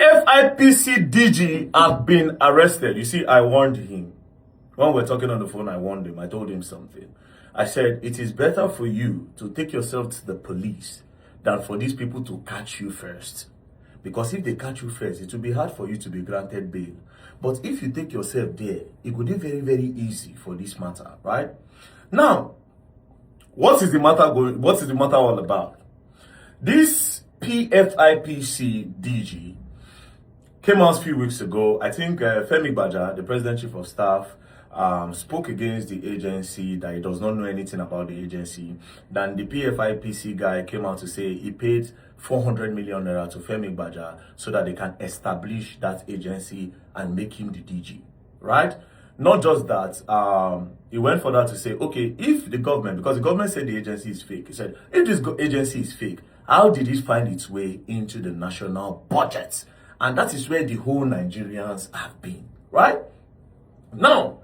Pfipc DG have been arrested. You see, I warned him. When we're talking on the phone, I warned him. I told him something. I said, it is better for you to take yourself to the police than for these people to catch you first. Because if they catch you first, it will be hard for you to be granted bail. But if you take yourself there, it will be very, very easy for this matter, right? Now, what is the matter all about? This Pfipc DG came out a few weeks ago. I think Femi Baja, the president chief of staff, spoke against the agency, that he does not know anything about the agency. Then the Pfipc guy came out to say he paid 400 million naira to Femi Baja so that they can establish that agency and make him the DG, right? Not just that, he went further to say, okay, if the government, because the government said the agency is fake, he said, if this agency is fake, how did it find its way into the national budget? And that is where the whole Nigerians have been, right? Now,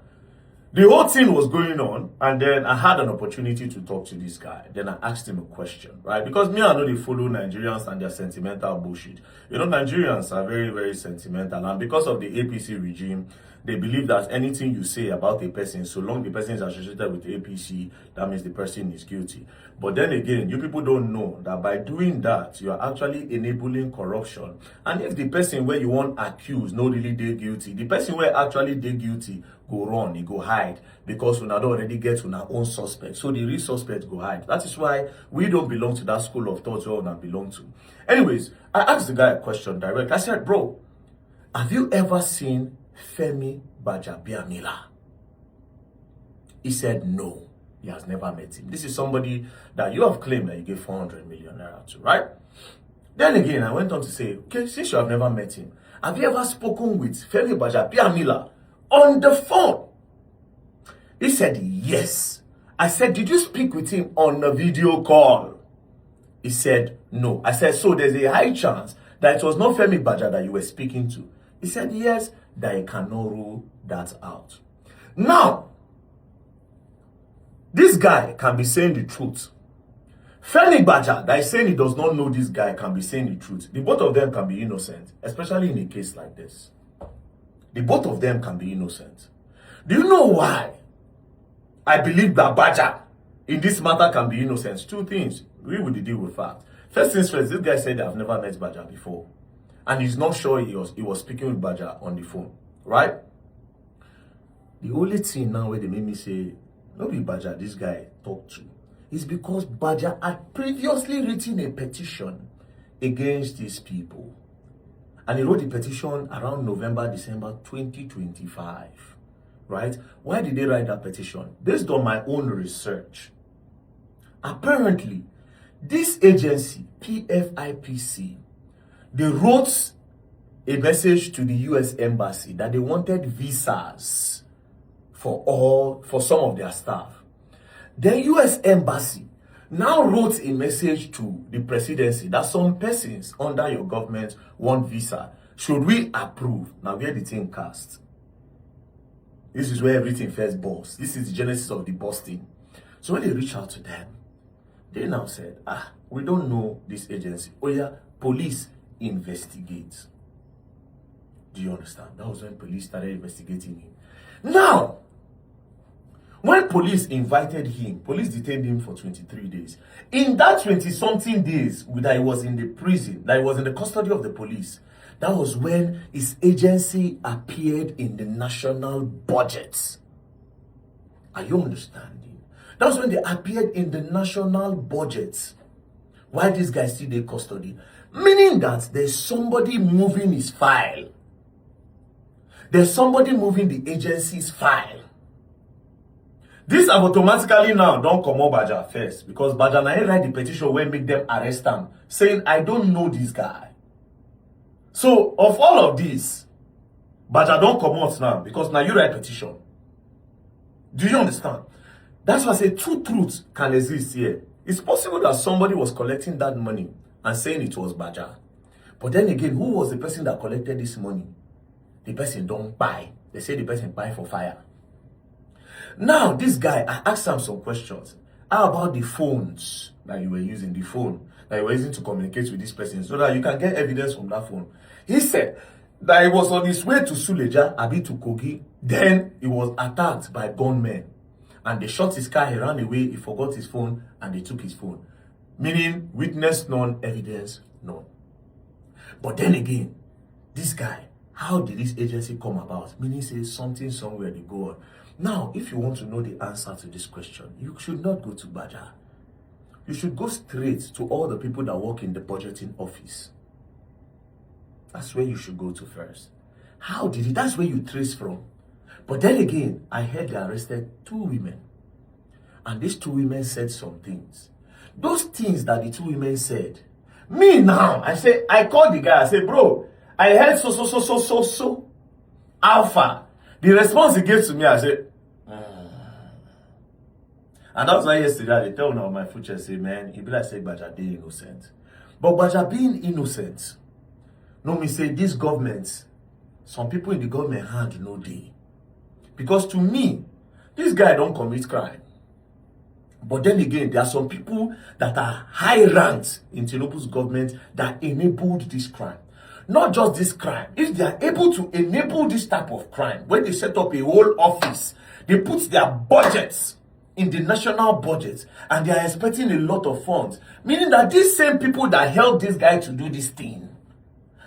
the whole thing was going on, and then I had an opportunity to talk to this guy. Then I asked him a question, right? Because me, I know they follow Nigerians and their sentimental bullshit. You know, Nigerians are very, very sentimental. And because of the APC regime, they believe that anything you say about a person, so long the person is associated with APC, that means the person is guilty. But then again, you people don't know that by doing that, you are actually enabling corruption. And if the person where you want accused no really dey guilty, the person where actually dey guilty go run, he go hide, because we don't already get to our own suspect. So the real suspect go hide. That is why we don't belong to that school of thought we don't belong to. Anyways, I asked the guy a question direct. I said, bro, have you ever seen Femi Bajabiamila? He said no, he has never met him. This is somebody that you have claimed that you gave 400 million naira to, right? Then again, I went on to say, okay, since you have never met him, have you ever spoken with Femi Bajabiamila on the phone? He said yes. I said, did you speak with him on a video call? He said no. I said, so there's a high chance that it was not Femi Baja that you were speaking to. He said yes, that he cannot rule that out. Now, this guy can be saying the truth. Femi Baja, that is saying he does not know this guy, can be saying the truth. The both of them can be innocent, especially in a case like this. The both of them can be innocent. Do you know why I believe that Baja in this matter can be innocent? Two things. We will deal with facts. First things first, this guy said I've never met Baja before. And he's not sure he was speaking with Baja on the phone, right? The only thing now where they made me say, no be Baja this guy talked to, is because Baja had previously written a petition against these people. And he wrote the petition around November, December 2025, right? Why did they write that petition? Based on my own research, apparently, this agency, Pfipc, they wrote a message to the US Embassy that they wanted visas for some of their staff. The US Embassy now wrote a message to the presidency that some persons under your government want visa. Should we approve? Now where the thing cast. This is where everything first burst. This is the genesis of the busting. So when they reach out to them, they now said, we don't know this agency. Oh yeah, police investigate. Do you understand? That was when police started investigating him. Now, when police invited him, police detained him for 23 days. In that 20-something days that he was in the prison, that he was in the custody of the police, that was when his agency appeared in the national budget. Are you understanding? That was when they appeared in the national budget. Why this guy still in custody? Meaning that there's somebody moving his file. There's somebody moving the agency's file. This have automatically now don't come up Baja first, because Baja now write the petition where make them arrest him, saying, I don't know this guy. So, of all of this, Baja don't come out now, because now you write petition. Do you understand? That's why I say two truths can exist here. It's possible that somebody was collecting that money and saying it was Baja. But then again, who was the person that collected this money? The person don't buy. They say the person buy for fire. Now, this guy, I asked him some questions. How about the phones that you were using, the phone? that you were using to communicate with this person so that you can get evidence from that phone. He said that he was on his way to Suleja, Abi to Kogi. Then he was attacked by gunmen. And they shot his car, he ran away, he forgot his phone, and they took his phone. Meaning, witness none, evidence none. But then again, this guy, how did this agency come about? Meaning, say something somewhere they go on. Now, if you want to know the answer to this question, you should not go to Baja. You should go straight to all the people that work in the budgeting office. That's where you should go to first. How did it? That's where you trace from. But then again, I heard they arrested 2 women. And these 2 women said some things. Those things that the 2 women said, me now, I called the guy, I said, bro, I heard so, alpha. The response he gave to me, I said, And that's why yesterday, they tell me on my future, say, man, it be like say Baja being innocent. But Baja being innocent, no me say this government, some people in the government hand no day. Because to me, this guy don't commit crime. But then again, there are some people that are high ranked in Tinubu's government that enabled this crime. Not just this crime. If they are able to enable this type of crime, when they set up a whole office, they put their budgets in the national budget and they are expecting a lot of funds. Meaning that these same people that helped this guy to do this thing,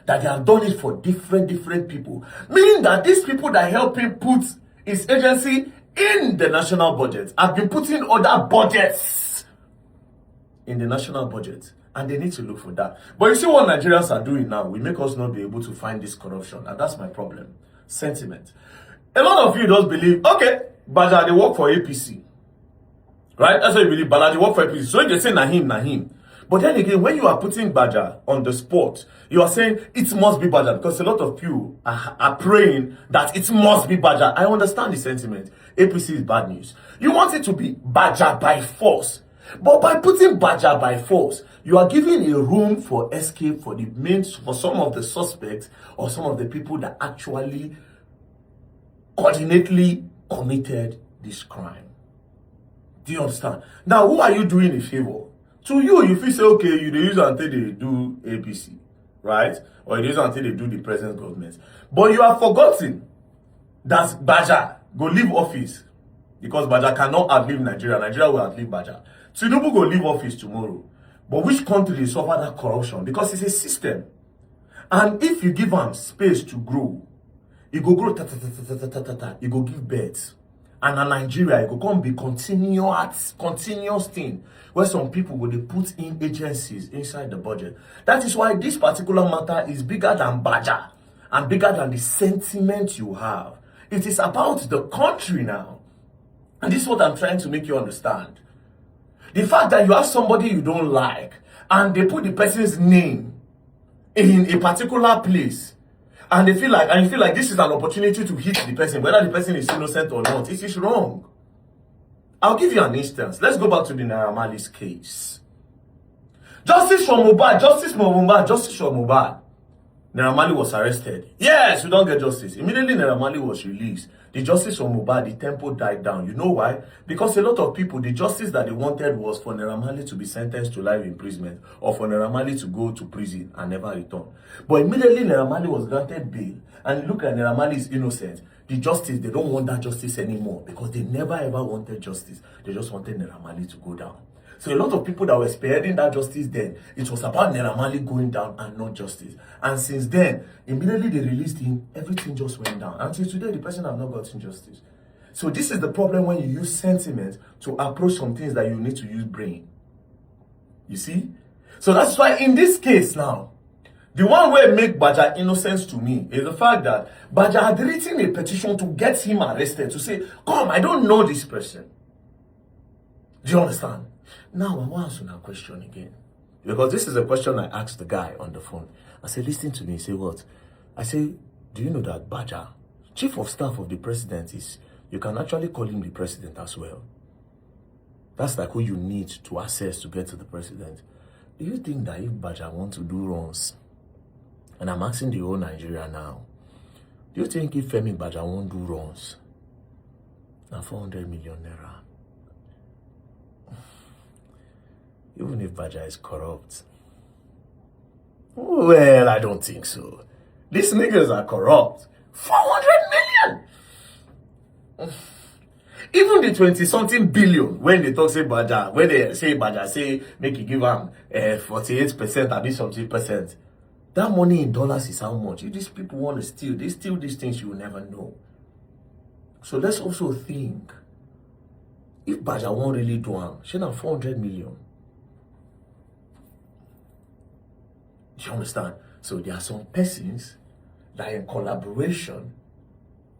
that they have done it for different people. Meaning that these people that help him put his agency in the national budget have been putting other budgets in the national budget. And they need to look for that. But you see what Nigerians are doing now, we make us not be able to find this corruption. And that's my problem. Sentiment. A lot of you don't believe, okay, Baja, they work for APC. Right? That's what you believe, Baja, they work for APC. So they say, Nahim. But then again, when you are putting Baja on the spot, you are saying it must be Baja because a lot of you are praying that it must be Baja. I understand the sentiment. APC is bad news. You want it to be Baja by force. But by putting Baja by force, you are giving a room for escape for some of the suspects or some of the people that actually coordinately committed this crime. Do you understand? Now, who are you doing a favor? To you, if you say, okay, you use until they do APC, right? Or you use until they do the present government. But you have forgotten that Baja go leave office because Baja cannot outlive Nigeria. Nigeria will outlive Baja. Tinubu go leave office tomorrow. But which country is suffer that corruption? Because it's a system. And if you give them space to grow, it go grow, it go give birth. And in Nigeria, it will come be continuous thing where some people will put in agencies inside the budget. That is why this particular matter is bigger than Baja and bigger than the sentiment you have. It is about the country now. And this is what I'm trying to make you understand. The fact that you have somebody you don't like and they put the person's name in a particular place and you feel like this is an opportunity to hit the person, whether the person is innocent or not, it is wrong. I'll give you an instance. Let's go back to the Naira Marley's case. Justice for Mohbad. Naira Marley was arrested. Yes, we don't get justice. Immediately Naira Marley was released. The justice for Mohbad, the tempo died down. You know why? Because a lot of people, the justice that they wanted was for Naira Marley to be sentenced to life imprisonment or for Naira Marley to go to prison and never return. But immediately Naira Marley was granted bail and look at Naira Marley is innocent. The justice, they don't want that justice anymore because they never ever wanted justice. They just wanted Naira Marley to go down. So a lot of people that were spearheading that justice then, it was about Naira Marley going down and not justice. And since then, immediately they released him, everything just went down. Until today, the person have not gotten justice. So this is the problem when you use sentiment to approach some things that you need to use brain. You see? So that's why in this case now, the one way make Baja innocence to me is the fact that Baja had written a petition to get him arrested, to say, come, I don't know this person. Do you understand? Now, I want to ask you a question again. Because this is a question I asked the guy on the phone. I said, listen to me. He said, what? I said, do you know that Baja, chief of staff of the president, you can actually call him the president as well. That's like who you need to access to get to the president. Do you think that if Baja wants to do wrongs, and I'm asking the whole Nigeria now, do you think if Femi Baja won't do wrongs, now 400 million naira, even if Baja is corrupt, Well, I don't think so. These niggas are corrupt. 400 million! Even the 20-something billion, when they talk say Baja, when they say Baja, say make you give them 48% and this something percent. That money in dollars is how much? If these people want to steal, they steal these things you will never know. So let's also think. If Baja won't really do am, she have 400 million. Do you understand? So there are some persons that in collaboration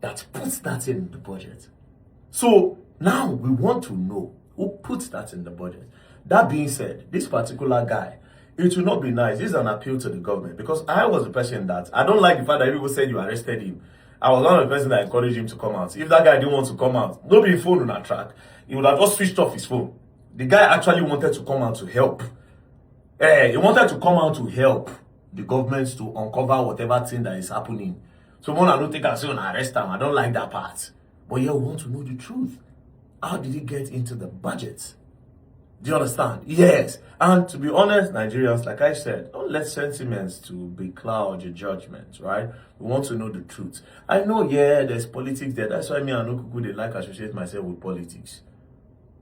that puts that in the budget. So now we want to know who puts that in the budget. That being said, this particular guy, it will not be nice. This is an appeal to the government because I was the person that I don't like the fact that people said you arrested him. I was one of the person that encouraged him to come out. If that guy didn't want to come out, nobody phone on that track. He would have just switched off his phone. The guy actually wanted to come out to help. He wanted to come out to help the government to uncover whatever thing that is happening. So when I don't think I say on arrest him, I don't like that part. But yeah, we want to know the truth. How did he get into the budget? Do you understand? Yes. And to be honest, Nigerians, like I said, don't let sentiments to becloud your judgment, right? We want to know the truth. I know, yeah, there's politics there. That's why me and Okuku, they like associate myself with politics.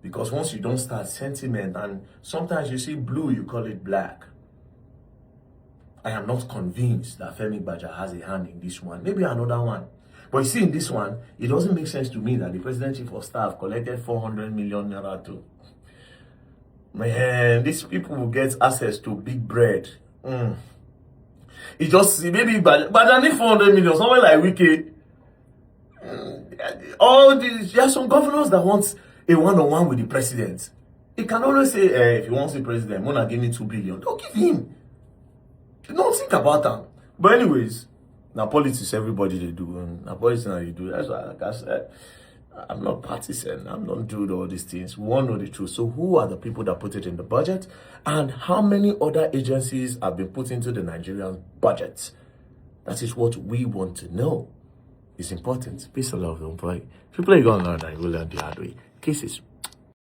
Because once you don't start sentiment, and sometimes you see blue, you call it black. I am not convinced that Femi Baja has a hand in this one. Maybe another one. But you see, in this one, it doesn't make sense to me that the President Chief of Staff collected 400 million naira too. Man, these people will get access to big bread. It just, maybe, but I need 400 million, somewhere like Wiki. All these, there are some governors that want a one-on-one with the president. He can always say, if he wants the president, Mona give me 2 billion. Don't give him. Don't think about that. But anyways, now politics, everybody they do. And now politics now you do. That's why, like I said, I'm not partisan. I'm not doing all these things. We want to know the truth. So who are the people that put it in the budget? And how many other agencies have been put into the Nigerian budget? That is what we want to know. It's important. Peace and love, don't play. If you play, you go and learn that you will learn the hard way. Kisses.